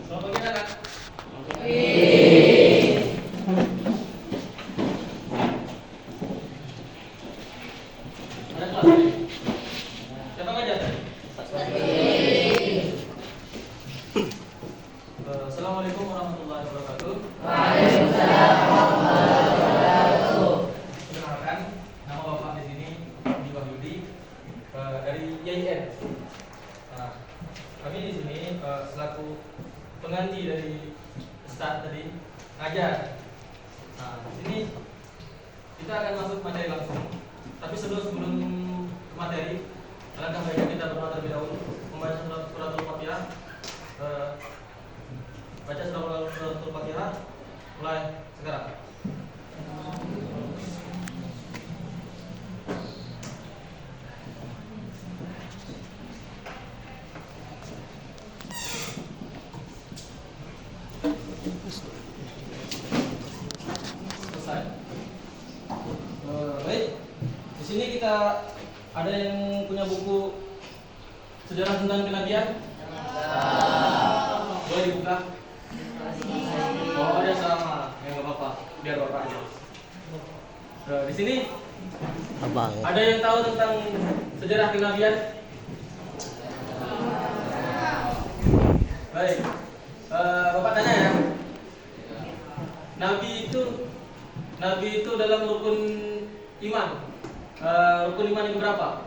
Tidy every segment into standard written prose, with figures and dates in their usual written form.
Selamat pagi anak. Ada kelas tadi? Siapa ngajar tadi? Assalamualaikum warahmatullahi wabarakatuh. Perkenalkan, nama bapak di sini Di Wahyudi dari YIN. Nah, kami di sini selaku pengganti dari Ustadz tadi ngajar. Nah, di sini kita akan masuk materi langsung. Tapi sebelum ke materi, alangkah baiknya kita berdoa terlebih dahulu, membaca suratul Fatihah. Baca suratul Fatihah mulai sekarang. Selesai. Baik. Di sini kita ada yang punya buku sejarah tentang kenabian? Boleh dibuka? Oh, ada sama. Ya nggak apa-apa. Biar bapak aja. Di sini Abang. ada yang tahu tentang sejarah kenabian? Baik. Bapak tanya ya. Nabi itu dalam rukun iman. Rukun iman yang berapa?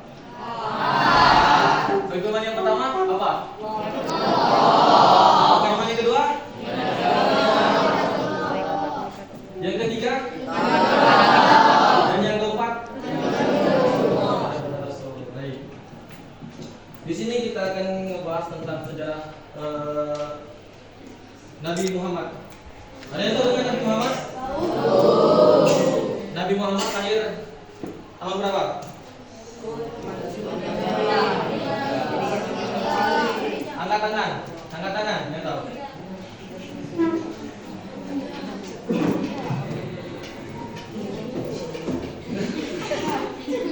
Rukun iman yang pertama apa? Rukun iman yang kedua? Yang ketiga? Dan yang keempat? Baik. Di sini kita akan ngebahas tentang sejarah Nabi Muhammad. Ada yang tahu dengan Nabi Muhammad? Nabi Muhammad lahir tahun berapa? Angkat tangan, yang tahu.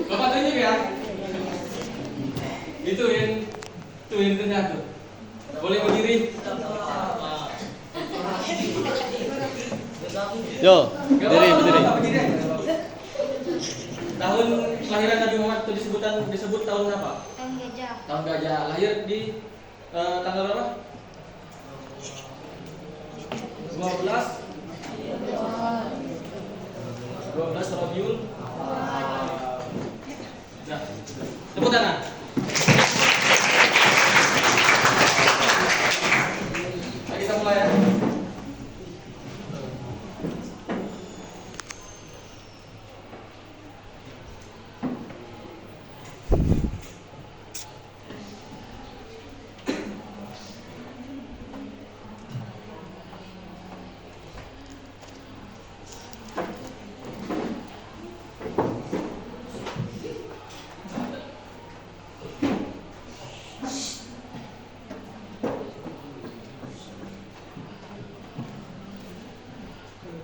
Bapak tunjuk ya. Itu yang tengah tuh. Boleh berdiri. Yo, berdiri. Tahun kelahiran Nabi Muhammad itu disebut tahun apa? Tahun gajah. Tahun gajah. Lahir di tanggal berapa? 12 Rabiul. Nah, tepuk tangan. Mari kita mulai ya.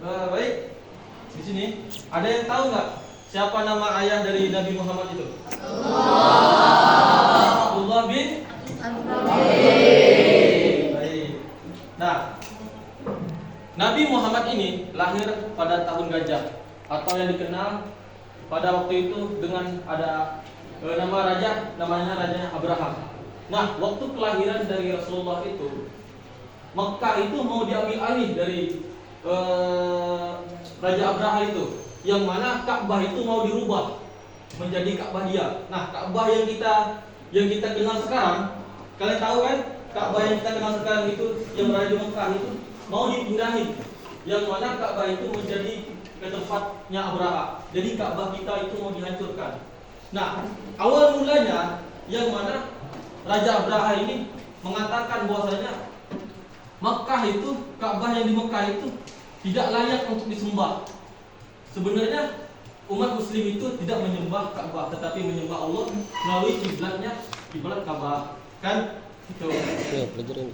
Baik. Di sini ada yang tahu nggak siapa nama ayah dari Nabi Muhammad itu? Abdullah bin. Baik. Nah, Nabi Muhammad ini lahir pada tahun gajah atau yang dikenal pada waktu itu dengan ada namanya Raja Abraham. Nah, waktu kelahiran dari Rasulullah itu, Mekah itu mau diambil alih dari Raja Abraham itu, yang mana Ka'bah itu mau dirubah menjadi Ka'bah dia. Nah, Ka'bah yang kita kenal sekarang, kalian tahu kan? Ka'bah yang kita kenal sekarang itu yang berada di Mekah itu mau dipindahin, yang mana Ka'bah itu menjadi ke tempatnya Abraham. Jadi Ka'bah kita itu mau dihancurkan. Nah, awal mulanya yang mana Raja Abraham ini mengatakan bahwasanya Mekah itu, Ka'bah yang di Mekah itu tidak layak untuk disembah. Sebenarnya umat muslim itu tidak menyembah Ka'bah, tetapi menyembah Allah melalui kiblat Ka'bah. Kan? Gitu.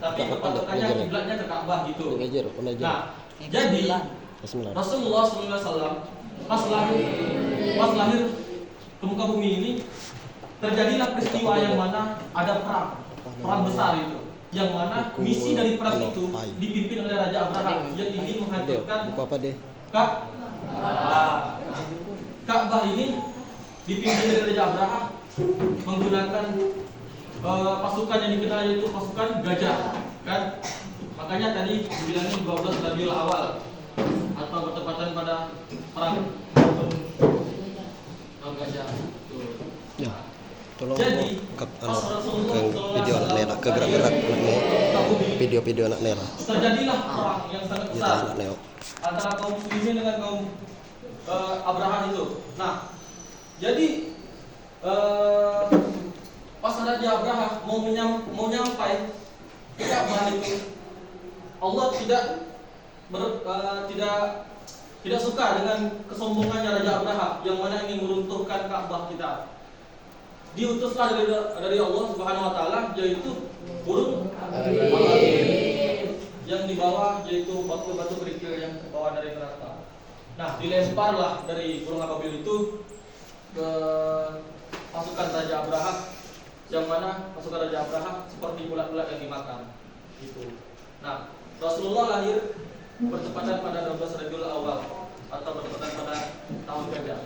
Tapi kepatokannya kiblatnya ke Ka'bah gitu. Nah, jadi Rasulullah SAW pas lahir ke muka bumi ini terjadilah peristiwa yang mana ada perang besar itu. yang mana misi dari perang itu dipimpin oleh Raja Abraha yang ingin menghancurkan Buku apa deh? Ka'bah ini dipimpin oleh Raja Abraha menggunakan pasukan yang dikenal yaitu pasukan gajah, kan? Makanya tadi dibilangnya 12 Rabiul Awal atau bertepatan pada perang gajah. Ya. Tolong Jadi, ke pas Rasulullah video anak Nela, ke gerak-gerak anak Nela. Video-video anak Nela. terjadilah perang yang sangat Kita besar anak Nela. antara kaum muslimin dengan kaum Abraha itu. Nah, jadi pas Raja Abraha mau nyampai ke Ka'bah itu, Allah tidak suka dengan kesombongannya Raja Abraha yang mana ingin meruntuhkan Ka'bah kita. Diutuslah dari Allah Subhanahu wa taala yaitu burung yang dibawa yaitu batu-batu kerikil yang dibawa dari neraka. Nah, dilemparlah dari burung ababil itu ke pasukan Raja Abraha yang mana pasukan Raja Abraha seperti ulat-ulat yang dimakan gitu. Nah, Rasulullah lahir bertepatan pada 12 Rabiul Awal atau bertepatan pada tahun gajah.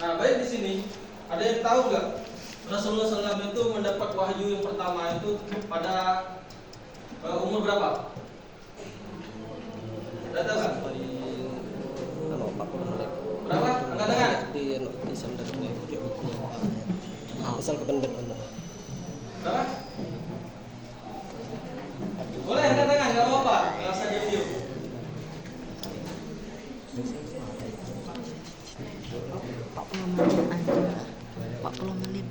Nah, baik di sini ada yang tahu nggak Rasulullah SAW itu mendapat wahyu yang pertama itu pada umur berapa? Ada nggak? Berapa? Angkat tangan. Di sandar nih. Asal kependet anda. Berapa? Boleh angkat tangan, nggak apa-apa. Nggak usah diam. 40 menit.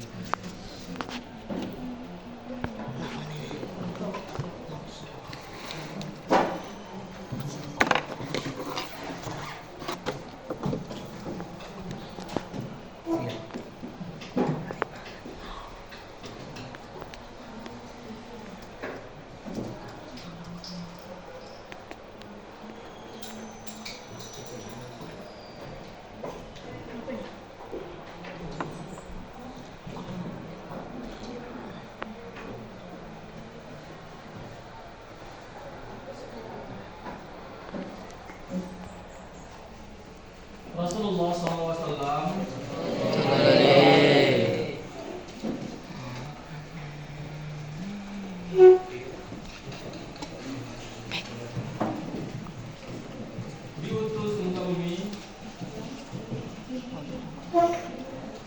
Rasulullah SAW diutus ke muka bumi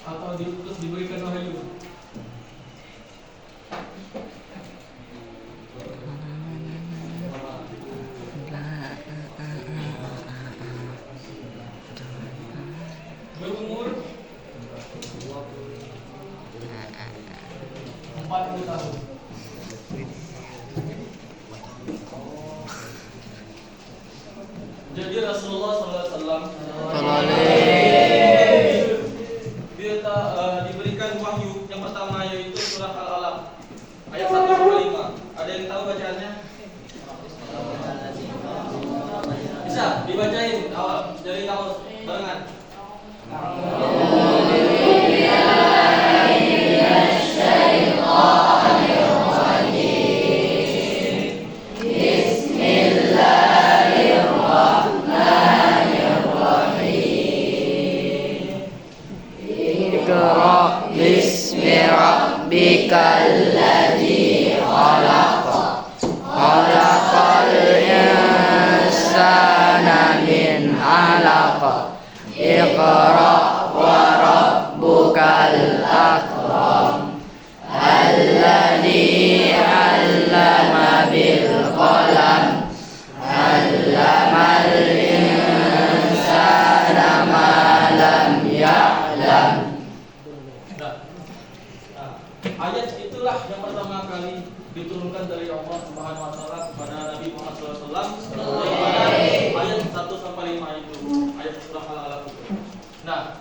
atau diutus diberikan wahyu. Berumur 40 tahun. Jadi Rasulullah SAW dia diberikan wahyu yang pertama yaitu surah Al-Alaq ayat 1-5. Ada yang tahu bacaannya? Bisa dibacain awal dari awal barengan. Iqra bismi rabbikal ladzi khalaq. Khalaqal insana min 'alaq. Iqra wa rabbukal akram. Alladzi 'allama bil qalam. 'Allamal insana ma lam ya'lam. Ayat itulah yang pertama kali diturunkan dari Allah Subhanahu wa taala kepada Nabi Muhammad SAW. Ayat 1-5 itu, ayat surah Al-Alaq itu. Nah,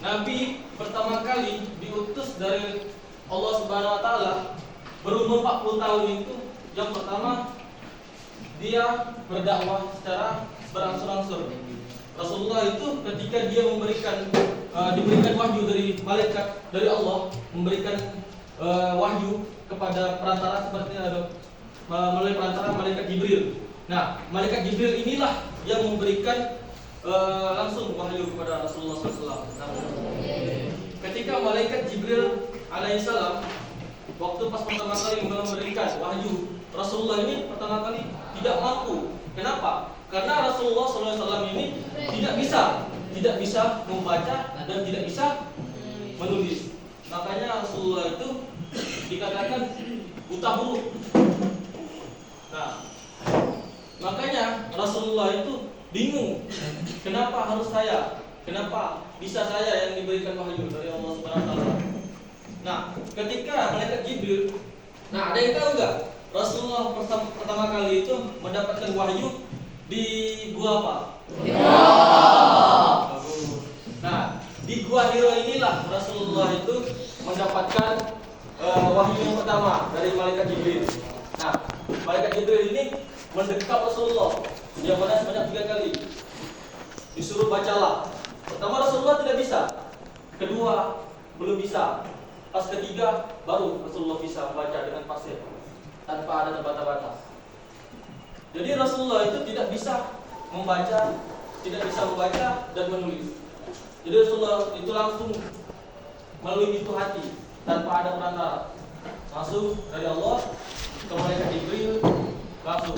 Nabi pertama kali diutus dari Allah Subhanahu wa taala berumur 40 tahun itu yang pertama dia berdakwah secara berangsur-angsur. Rasulullah itu ketika dia diberikan wahyu dari malaikat dari Allah, memberikan wahyu kepada perantara seperti melalui perantara malaikat Jibril. Nah, malaikat Jibril inilah yang memberikan langsung wahyu kepada Rasulullah SAW. Nah, ketika malaikat Jibril alaihissalam waktu pas pertama kali memberikan wahyu, Rasulullah ini pertama kali tidak mampu. Kenapa? Karena Rasulullah SAW ini tidak bisa membaca dan tidak bisa menulis. Makanya Rasulullah itu dikatakan buta huruf. Nah, makanya Rasulullah itu bingung. Kenapa harus saya? Kenapa bisa saya yang diberikan wahyu dari Allah Subhanahu wa taala? Nah, ketika malaikat Jibril, nah ada yang tahu nggak? Rasulullah pertama kali itu mendapatkan wahyu di gua apa? Nah, di gua Hiro inilah Rasulullah itu mendapatkan wahyu yang pertama dari malaikat Jibril. Nah, malaikat Jibril ini mendekap Rasulullah yang mana sebanyak 3 kali. Disuruh bacalah. Pertama Rasulullah tidak bisa, kedua belum bisa, pas ketiga baru Rasulullah bisa membaca dengan fasih tanpa ada terbata-bata. Jadi Rasulullah itu tidak bisa membaca dan menulis. Jadi Rasulullah itu langsung melalui pintu hati tanpa ada perantara, langsung dari Allah ke malaikat Jibril, langsung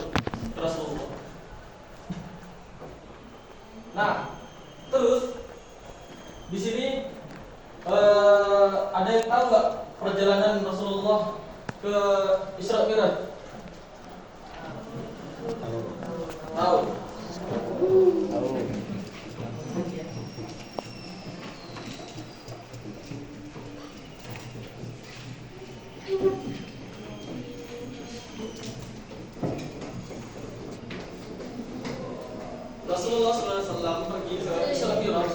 ke Rasulullah. Nah, terus di sini ada yang tahu nggak perjalanan Rasulullah ke Isra Mi'raj? Tahu? Rasulullah SAW pergi ke Isra Mi'raj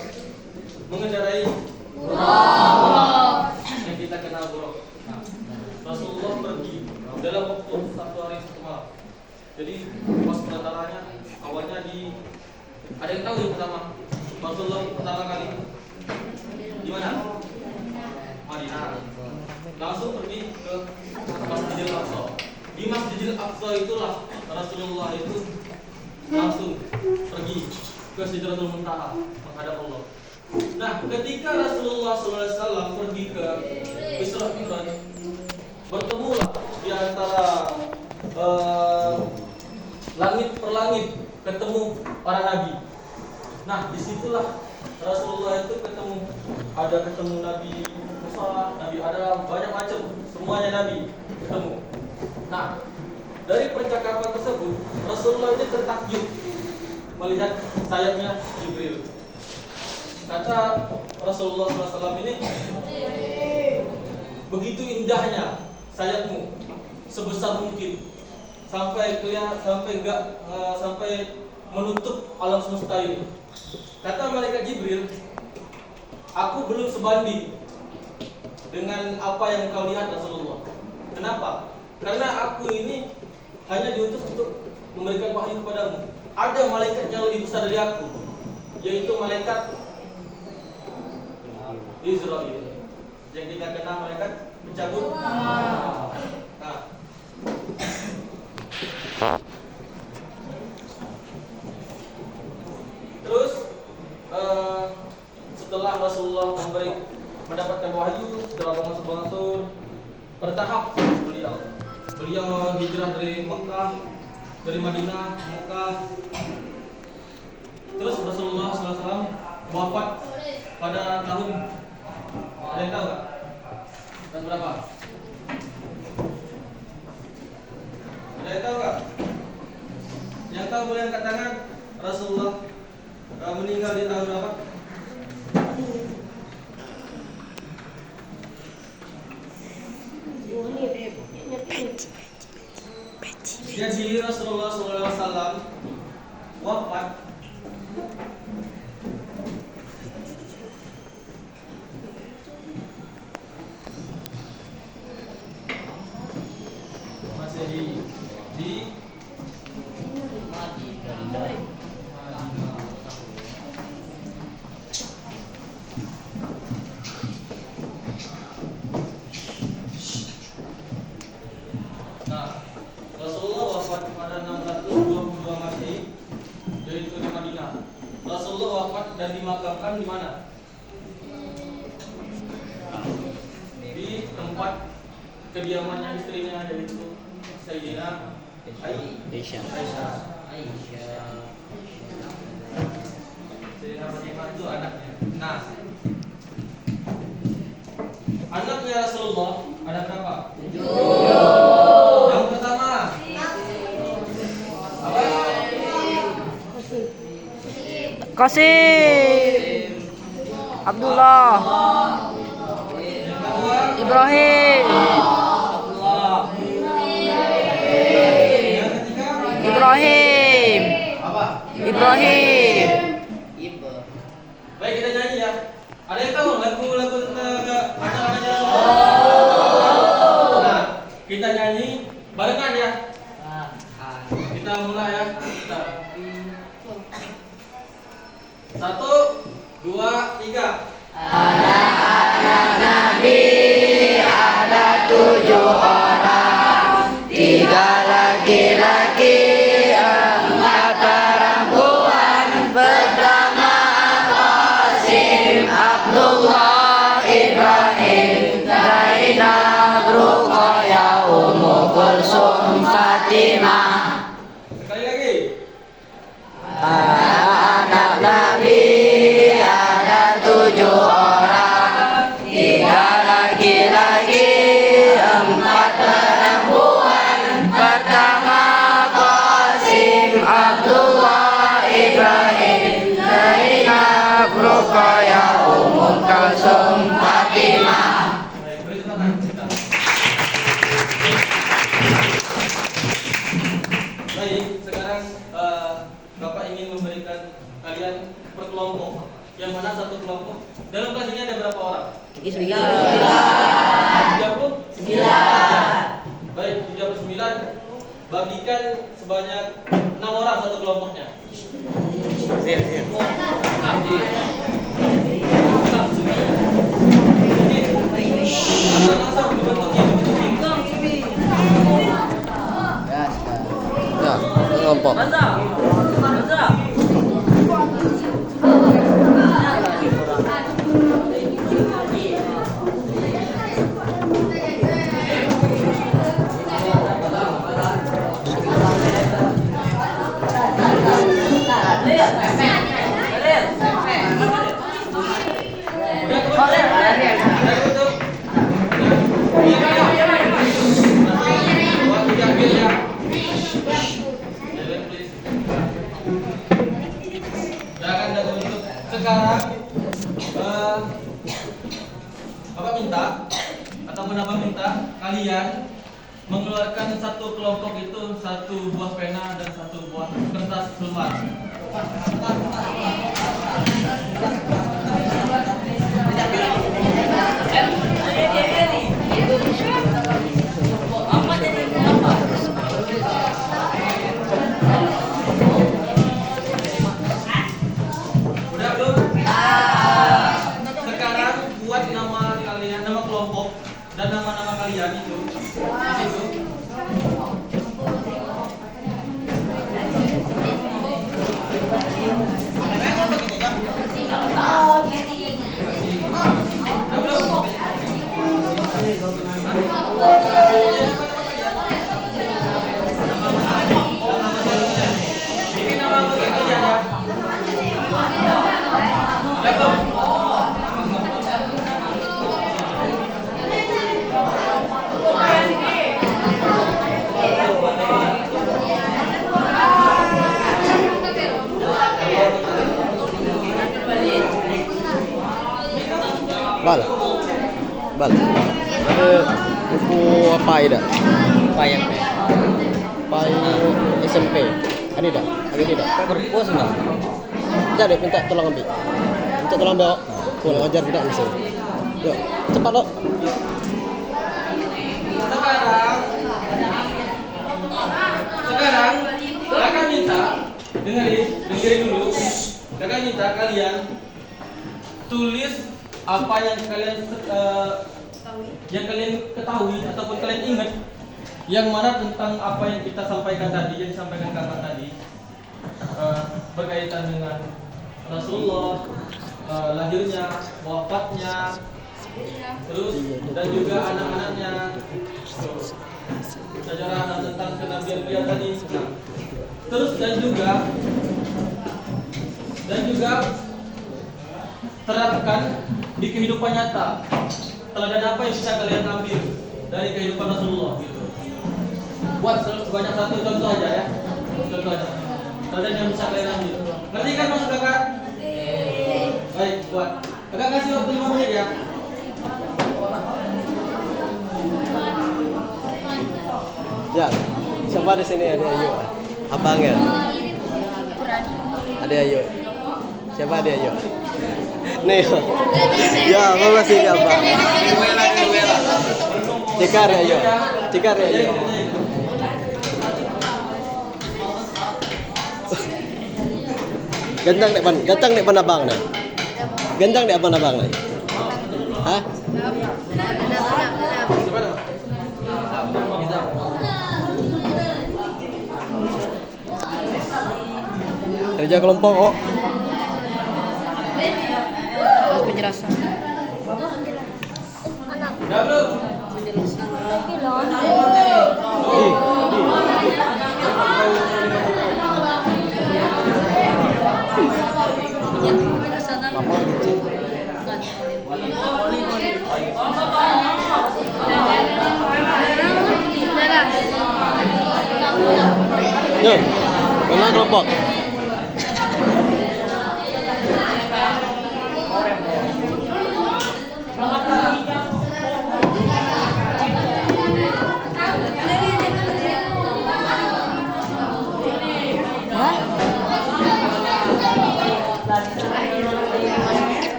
mengendarai buraq yang kita kenal buraq. Nah, Rasulullah pergi dalam waktu 1 hari 1 malam. Jadi pas penantaranya awalnya ada yang tahu yang pertama Rasulullah pertama kali di mana? Madinah. Langsung pergi ke Masjidil Aqsa. Di Masjidil Aqsa itulah Rasulullah itu langsung pergi ke Sidratul Muntaha menghadap Allah. Nah, ketika Rasulullah SAW pergi ke Isra Mi'raj, bertemulah di antara langit per langit, ketemu para nabi. Nah, disitulah Rasulullah itu ketemu Nabi Musa, Nabi Adam, banyak macam, semuanya nabi ketemu. Nah, dari percakapan tersebut Rasulullah itu tertakjub melihat sayapnya Jibril. Kata Rasulullah SAW ini, begitu indahnya sayapmu, sebesar mungkin sampai menutup alam semesta ini. Kata malaikat Jibril, aku belum sebanding dengan apa yang kau lihat Rasulullah. Kenapa? Karena aku ini hanya diutus untuk memberikan wahyu kepadamu. Ada malaikat yang lebih besar dari aku, yaitu malaikat Israel, yang kita kenal malaikat pencabut. Nah, terus setelah Rasulullah mendapatkan wahyu, setelah berangsur-angsur bertahap beliau hijrah dari Madinah, Mekah. Terus Rasulullah SAW wafat pada tahun, ada yang tahu nggak? Tahun berapa? Ada yang tahu nggak? Yang tahu boleh angkat tangan. Rasulullah meninggal di tahun berapa? Jadi Rasulullah SAW wafat masih di yaitu di Madinah. Rasulullah wafat dan dimakamkan di mana? Di tempat kediamannya istrinya, yaitu Sayyidina Aisyah. Sayyidina Fatimah itu anaknya. Nah, anaknya Rasulullah ada berapa? 7. Yang pertama apa? Qasim, Abdullah, Yang kedua Ibrahim, Abdullah. Yang ketiga Ibrahim, apa? Ibrahim. Baik, kita nyanyi ya. Ada yang tahu lagu-lagu tentang anak-anaknya Rasulullah? Nah, kita nyanyi barengan ya. Kita mulai ya. Kita. 1, 2, 3. Anak-anak Nabi ada 7 orang, 3 laki-laki, 4 perempuan. Pertama Qasim, Abdullah, Ibrahim, Zainab, Ruqayyah, Ummu Kulsum, Fatimah. Sekali lagi. Anak Nabi ada 7 orang, 3 laki-laki, 4 perempuan. Pertama Qasim, Abdullah, Ibrahim, Zainab, Ruqayyah, Ummu Kulsum, Fatimah. Baik, beri tepuk tangan kita. Baik, sekarang Bapak ingin memberikan kalian per kelompok. Yang mana satu kelompok? Dalam kelas ini ada berapa orang? 9. 39. Baik, 39 bagikan sebanyak 6 orang satu kelompoknya. Langsung dibentukin. Ya, kelompok. Sekarang Bapak minta ataupun Abang minta kalian mengeluarkan satu kelompok itu satu buah pena dan satu buah kertas lembar. Udah belum? Sekarang buat nama kalian, nama kelompok dan nama-nama kalian itu di situ. Udah belum? Ini nama kalian ya. Udah belum? Bal. Ada buku apa ini dah? Payang deh. Pai SMP. Ada dah? Ada tidak? Perpus enggak? Jadi minta tolong ambil. Minta tolong ambil. Kau ajar tidak bisa. Yuk, cepat lo. Sekarang kakak minta dengerin dulu. Kakak minta kalian tulis apa yang kalian ketahui ataupun kalian ingat yang mana tentang apa yang kita sampaikan tadi, yang disampaikan kakak tadi. berkaitan dengan Rasulullah, lahirnya, wafatnya, terus dan juga anak-anaknya, sejarah tentang kenabian beliau tadi. Nah, terus dan juga terapkan di kehidupan nyata. Teladan apa yang bisa kalian ambil dari kehidupan Rasulullah gitu. Buat sebanyak satu contoh aja ya. Contoh aja. Teladan yang bisa kalian ambil. Ngerti kan maksud kakak? Baik, buat. Kakak kasih waktu 5 menit ya. Ya, siapa di sini ada Ayu? Abang ya? Ada Ayu. Siapa ada Ayu? Nih. Ya, makasih ya, Bang. Cikar ya, Ayu. Cikar ya, Ayu. Gantang nek pan abang nih. Gantang nek pan abang nih. Hah? Kerja kelompok kok. Penjelasan. Udah belum? Nih, mana kelompok?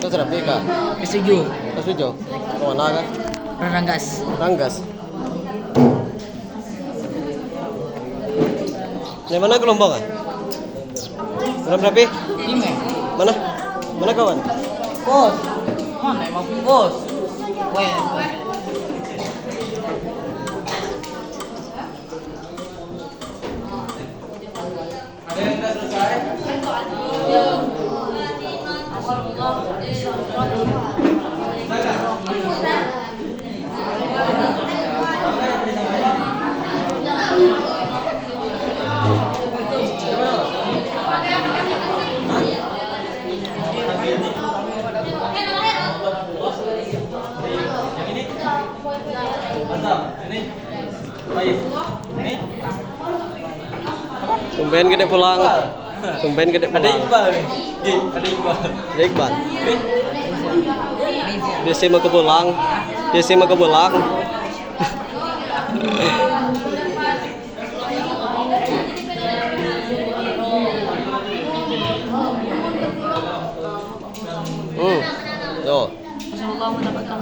Itu berapa kak? Kesetuju. Kesetuju? Kemana kak? Ranggas. Ranggas. Yang mana kelompok kan? Berapa? 5. Mana? Mana kawan? Bos. Mana emang bos? Weh. Ada yang sudah selesai? Azam, ini. Baik. Ini. Tumben gede pulang. Tumben gede Ada pulang. Iqbal nih. Ada Iqbal. Ya Iqbal. Dia sih mau ke pulang. Dia sih mau ke pulang. Yo. Semoga mendapatkan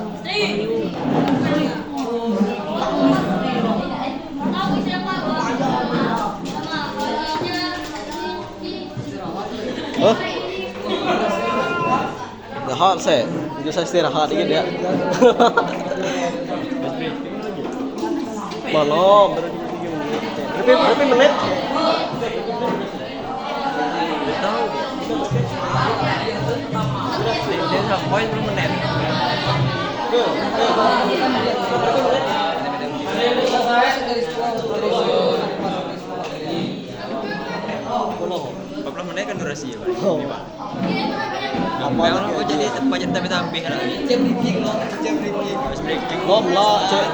Hah? Istirahat saya. Jujur saya istirahat dikit ya. Belum. Berapa menit? Tahu. Dia sampai 10 menit. Menit kan durasi ya, Pak. Oh. Ini, Pak. Apa Memang lagi? kok jadi banyak tapi kan lagi. Jam breaking. Harus breaking. Belum lah, cek.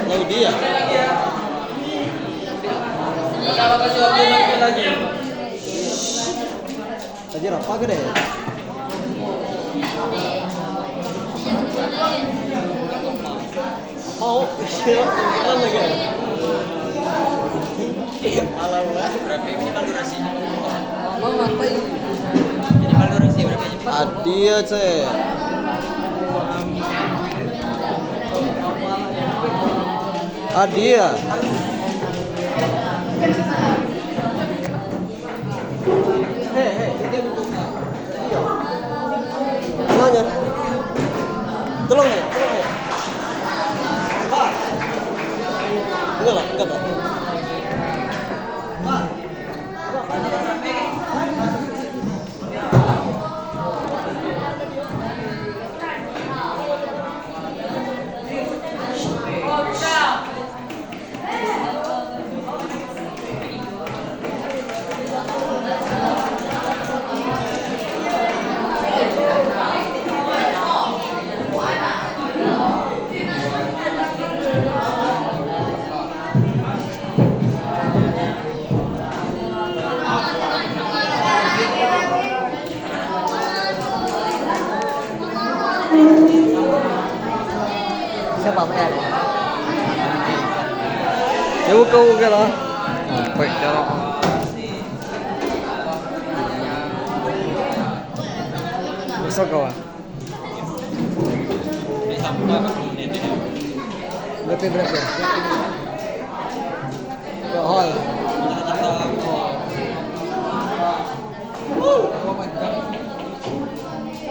Lalu dia. Kakak kasih waktu 5 menit lagi. Tadi apa gede? Mau istirahat lagi. Alamak. Berapa minimal durasi? mau ngapain? Minimal durasi berapa jam? Adia cek. Adia. Hei, dia butuh. Siapa Pak Ed? Ya buka lah. Baik dah. Besok kau. Ini sampai berapa menit ini? Berapa? Ke hall.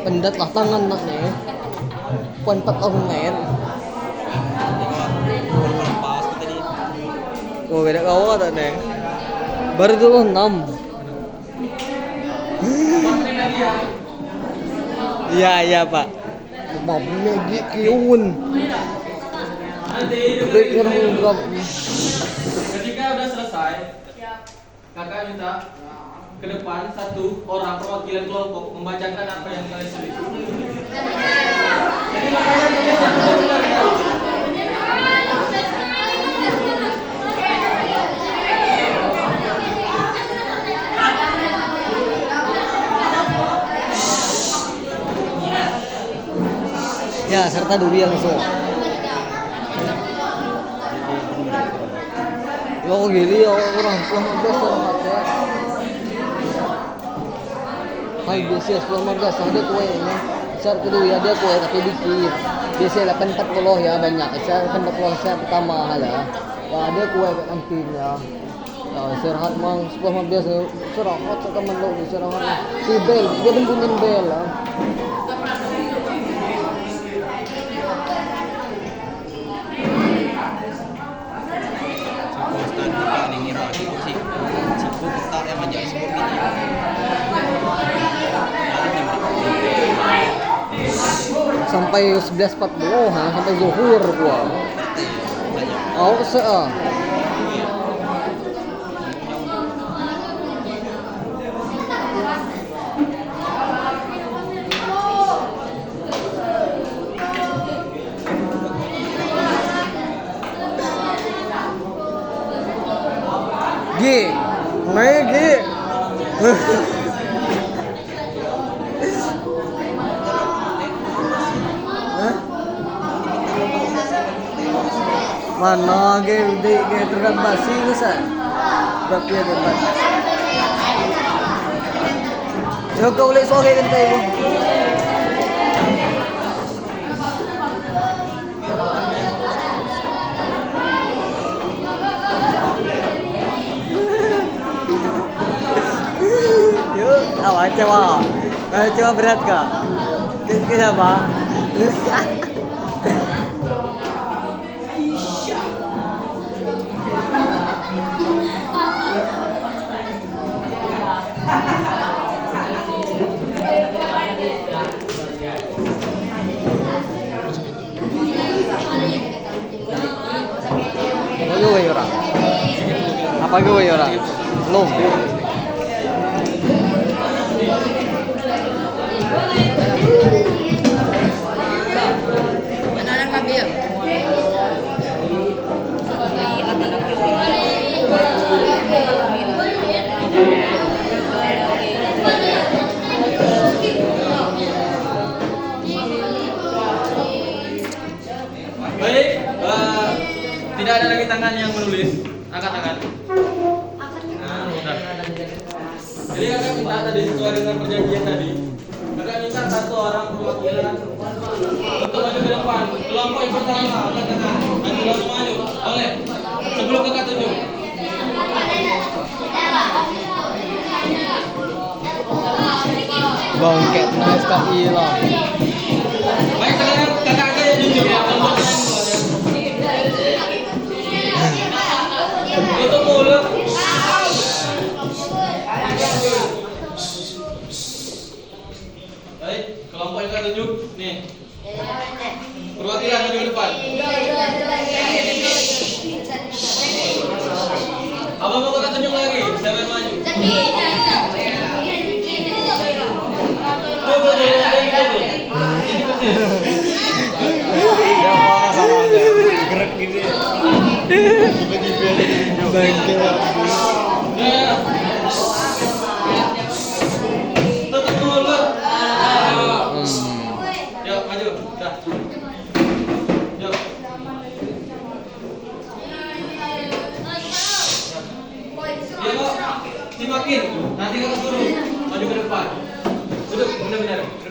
Pendat lah tangan nak ni. Puan 4 men. Pas kita di Oh, beda kau tak ni. Baru dulu 6. Iya Pak. Mau lagi kiun. Pikir enggak. Ketika udah selesai, kakak minta ke depan satu orang perwakilan kelompok membacakan apa yang kalian tulis. Jadi makanya tulis yang benar ya. Ya, serta duri yang semua. Yo gini ya orang biasa mata. Hai biasa selama biasa ada kue ini. Share kedua ya dia kue tapi dikit. Biasa 840 ya banyak. Share 840 share pertama hala. Ya ada kue kat kantinnya. Ya serhat mang selama biasa serahat teman lo serahat. Si bel dia bunyiin bel lah. Sampai 11.40 sampai zuhur gua. Oh, G. Naik G. Mana ge udah ge terang basi tu sah. Berapa ya tempat? Jauh kau boleh sore kan ibu. Yuk, awak coba. Coba berat kah? Kenapa? Apa gue ya orang? Belum. Benar mobil. Baik, tidak ada lagi tangan yang menulis. Angkat tangan. Nah, udah. Jadi kakak minta tadi sesuai dengan perjanjian tadi. Kakak minta satu orang perwakilan untuk maju ke depan. Kelompok yang pertama, angkat tangan. Nanti langsung maju. Boleh. Sebelum kakak tunjuk. Bangket nice kaki lah. Baik, sekarang kakak aja yang tunjuk ya. Tutup mulut. Baik, kelompok yang kakak tunjuk. Nih. Perwakilan maju ke depan. Apa mau kakak tunjuk lagi? Siapa yang maju? Gerak gini. Bangket. Tutup mulut. Yuk, maju. Dah. Yuk.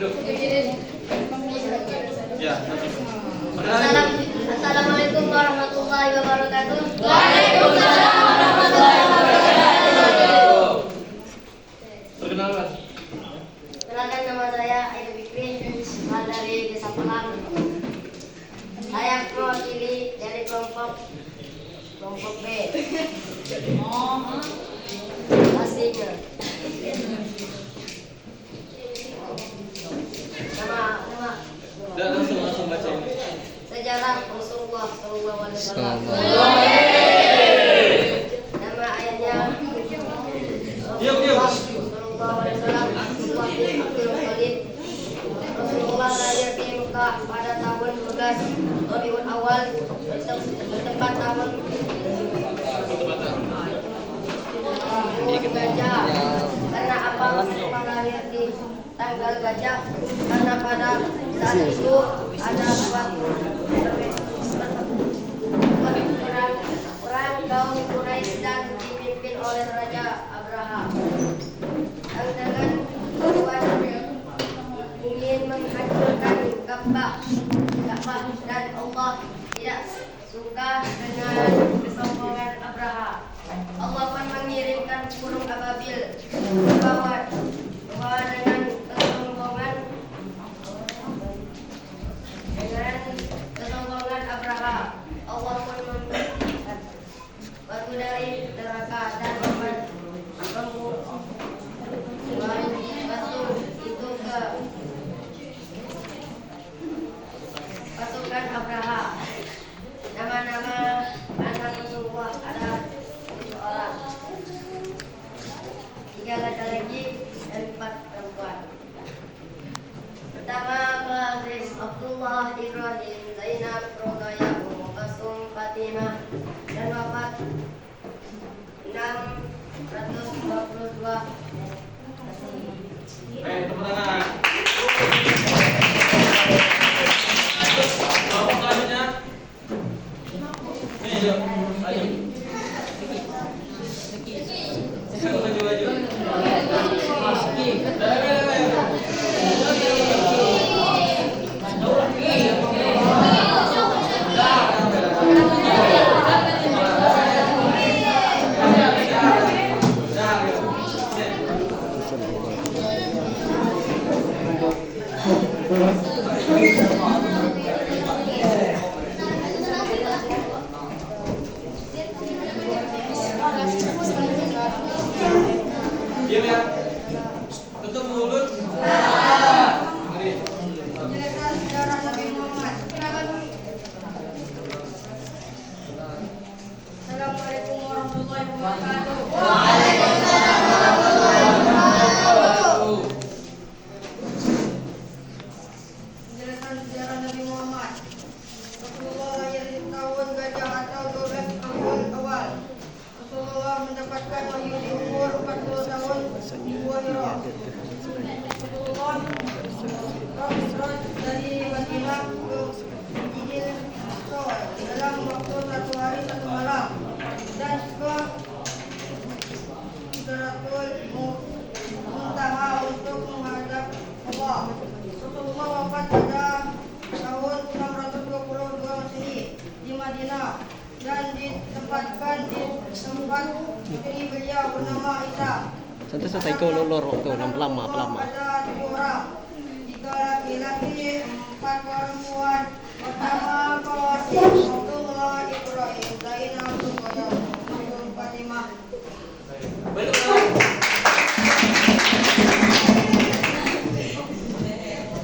Duduk. Ya. Perkenalan. Assalamualaikum warahmatullahi wabarakatuh. Perkenalan. Kenalkan, nama saya Aida Fikri, asal dari Desa Pelang. Saya mewakili dari kelompok B. Pastinya. Nama Dan langsung baca ini. sejarah Rasulullah Sallallahu Alaihi Wasallam. Nama ayahnya Diam. Sallallahu Alaihi Wasallam. Abdul Muthalib. Rasulullah lahir di Mekah pada tahun 12 Rabiul Awal bertepat tahun gajah. Karena apa Rasulullah lahir di tanggal gajah? Karena pada saat itu ada perang kaum Quraisy dan dipimpin oleh Raja Abraha. Dengan tujuan ingin menghancurkan Ka'bah dan Allah tidak suka dengan kesombongan Abraha. Allah pun mengirimkan burung ababil bahwa dengan kesombongan Abraha, Allah pun memberikan batu dari neraka dan membuat batu itu ke pasukan Abraha. Nama-nama anak Rasulullah ada 7 orang, 3 laki-laki dan 4 perempuan. Pertama, Faris, Abdullah, Ibrahim, Zainab, Roqayyah, Kasum, Fatimah, dan wafat 622. Tepuk tangan. Kelompok selanjutnya. Ini yuk. Ayo. Baju. Diam ya. Tutup mulut. Mari. Menjelaskan sejarah Nabi Muhammad. Assalamualaikum warahmatullahi wabarakatuh. Menjelaskan sejarah Nabi Muhammad. Rasulullah lahir di tahun gajah atau 12 Rabiul Awal. Rasulullah mendapatkan wahyu di umur 40 tahun di Gua Hira. Rasulullah berhijrah dari Madinah ke Masjidil Aqsa dalam waktu 1 hari 1 malam dan ke Sidratul Muntaha untuk menghadap Allah. Rasulullah wafat pada tahun 622 Masehi di Madinah dan ditempatkan di tempat istri beliau bernama Isa. Santai kau lorok tu, lama. Ada 7 orang, 3 laki-laki, 4 perempuan. Pertama, Qasim, Abdullah, Ibrahim, Zainab, Roqayyah, Kasum, Fatimah. Balik ke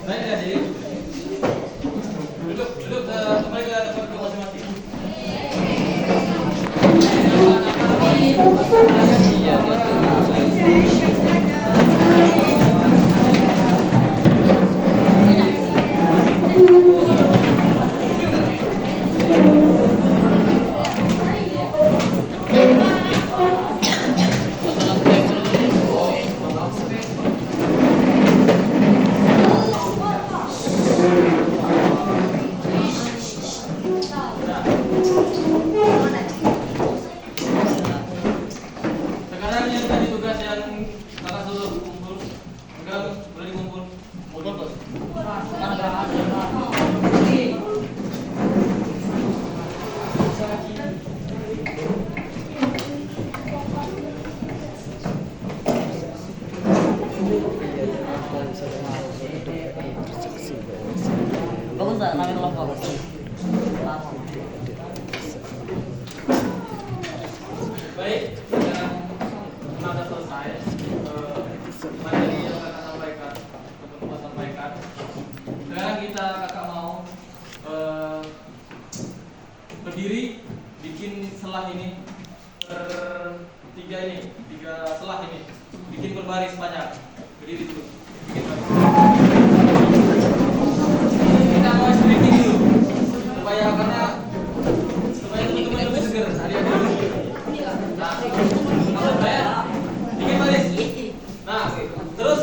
Naik ya, jadi. Duduk kembali ke tempat masing-masing. Sekarang yang tadi tugas yang kakak suruh kumpul, sekarang boleh dikumpul. Kumpul bos. Bagus tak namanya kelompok? Baik, kita sudah selesai materi yang kakak sampaikan, teman-teman sampaikan. Sekarang kita kakak mau berdiri, bikin selah ini tiga selah ini, bikin berbaris banyak. Berdiri dulu, bikin baris. Kita mau stretching dulu, supaya teman-teman lebih segar hari-hari. Nah, maksud saya bikin baris. Nah, terus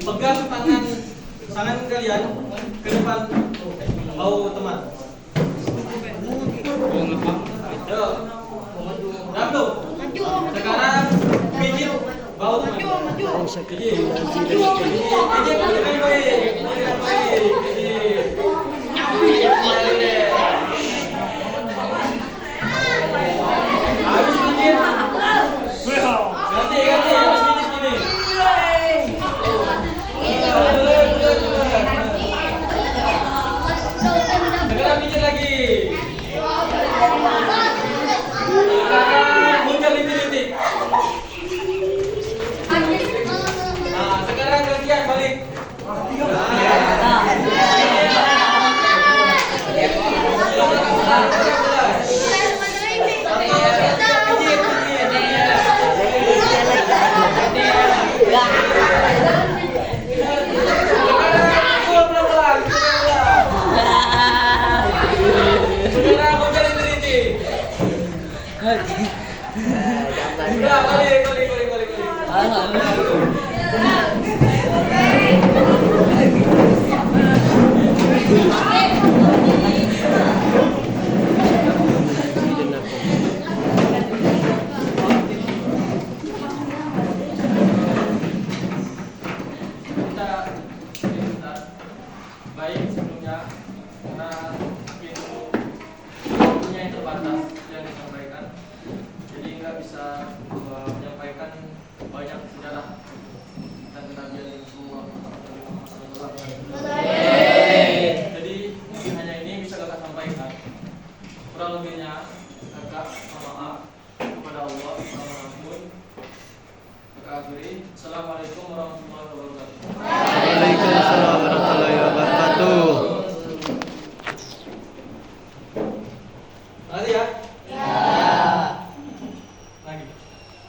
pegang tangan kalian ke depan bahu teman. Yo, Dablu. Sekarang pijit bahu teman. Pijit. Pijit dengan baik. Habis pijit. Ganti, habis pijit gini. Sekarang pijit lagi. Sekarang muncul lintik-lintik. Nah, sekarang gantian balik. Nah.